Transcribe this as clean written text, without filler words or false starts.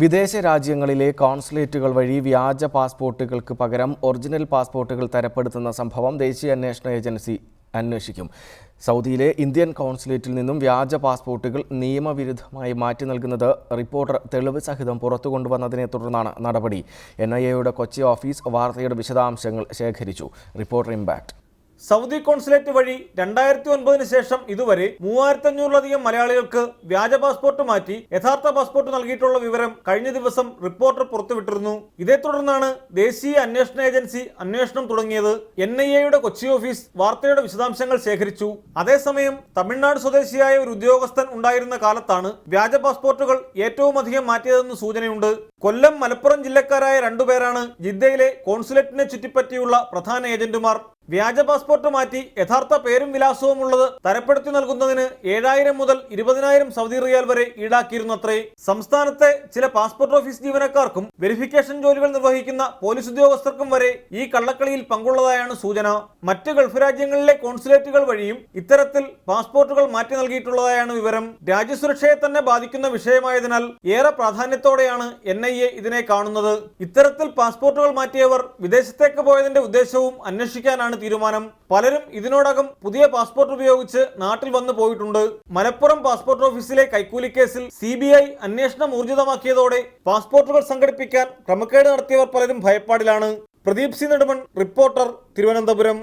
വിദേശ രാജ്യങ്ങളിലെ കോൺസുലേറ്റുകൾ വഴി വ്യാജ പാസ്പോർട്ടുകൾക്ക് പകരം ഒറിജിനൽ പാസ്പോർട്ടുകൾ തരപ്പെടുത്തുന്ന സംഭവം ദേശീയ അന്വേഷണ ഏജൻസി അന്വേഷിക്കും. സൗദിയിലെ ഇന്ത്യൻ കോൺസുലേറ്റിൽ നിന്നും വ്യാജ പാസ്പോർട്ടുകൾ നിയമവിരുദ്ധമായി മാറ്റി നൽകുന്നത് റിപ്പോർട്ടർ തെളിവ് സഹിതം പുറത്തുകൊണ്ടുവന്നതിനെ തുടർന്നാണ് നടപടി. NIA-യുടെ കൊച്ചി ഓഫീസ് വാർത്തയുടെ വിശദാംശങ്ങൾ ശേഖരിച്ചു. Reporter impact. സൗദി കോൺസുലേറ്റ് വഴി 2009 ശേഷം ഇതുവരെ 3500-ലധികം മലയാളികൾക്ക് വ്യാജ പാസ്പോർട്ട് മാറ്റി യഥാർത്ഥ പാസ്പോർട്ട് നൽകിയിട്ടുള്ള വിവരം കഴിഞ്ഞ ദിവസം റിപ്പോർട്ടർ പുറത്തുവിട്ടിരുന്നു. ഇതേ തുടർന്നാണ് ദേശീയ അന്വേഷണ ഏജൻസി അന്വേഷണം തുടങ്ങിയത്. NIA-യുടെ കൊച്ചി ഓഫീസ് വാർത്തയുടെ വിശദാംശങ്ങൾ ശേഖരിച്ചു. അതേസമയം തമിഴ്നാട് സ്വദേശിയായ ഒരു ഉദ്യോഗസ്ഥൻ ഉണ്ടായിരുന്ന കാലത്താണ് വ്യാജ പാസ്പോർട്ടുകൾ ഏറ്റവും അധികം മാറ്റിയതെന്ന് സൂചനയുണ്ട്. കൊല്ലം, മലപ്പുറം ജില്ലക്കാരായ 2 പേരാണ് ജിദ്ദയിലെ കോൺസുലേറ്റിനെ ചുറ്റിപ്പറ്റിയുള്ള പ്രധാന ഏജന്റുമാർ. വ്യാജ പാസ്പോർട്ട് മാറ്റി യഥാർത്ഥ പേരും വിലാസവും ഉള്ളത് തരപ്പെടുത്തി നൽകുന്നതിന് 7000 മുതൽ 20,000 സൗദി റിയാൽ വരെ ഈടാക്കിയിരുന്നത്രേ. സംസ്ഥാനത്തെ ചില പാസ്പോർട്ട് ഓഫീസ് ജീവനക്കാർക്കും വെരിഫിക്കേഷൻ ജോലികൾ നിർവഹിക്കുന്ന പോലീസ് ഉദ്യോഗസ്ഥർക്കും വരെ ഈ കള്ളക്കളിയിൽ പങ്കുള്ളതായാണ് സൂചന. മറ്റ് ഗൾഫ് രാജ്യങ്ങളിലെ കോൺസുലേറ്റുകൾ വഴിയും ഇത്തരത്തിൽ പാസ്പോർട്ടുകൾ മാറ്റി നൽകിയിട്ടുള്ളതായാണ് വിവരം. രാജ്യസുരക്ഷയെ തന്നെ ബാധിക്കുന്ന വിഷയമായതിനാൽ ഏറെ പ്രാധാന്യത്തോടെയാണ് NIA ഇതിനെ കാണുന്നത്. ഇത്തരത്തിൽ പാസ്പോർട്ടുകൾ മാറ്റിയവർ വിദേശത്തേക്ക് പോയതിന്റെ ഉദ്ദേശവും അന്വേഷിക്കാനാണ് തീരുമാനം. പലരും ഇതിനോടകം പുതിയ പാസ്പോർട്ട് ഉപയോഗിച്ച് നാട്ടിൽ വന്നു പോയിട്ടുണ്ട്. മലപ്പുറം പാസ്പോർട്ട് ഓഫീസിലെ കൈക്കൂലി കേസിൽ CBI അന്വേഷണം ഊർജിതമാക്കിയതോടെ പാസ്പോർട്ടുകൾ സംഘടിപ്പിക്കാൻ ക്രമക്കേട് നടത്തിയവർ പലരും ഭയപ്പാടിലാണ്. Pradeep C Nedumon, reporter, Thiruvananthapuram.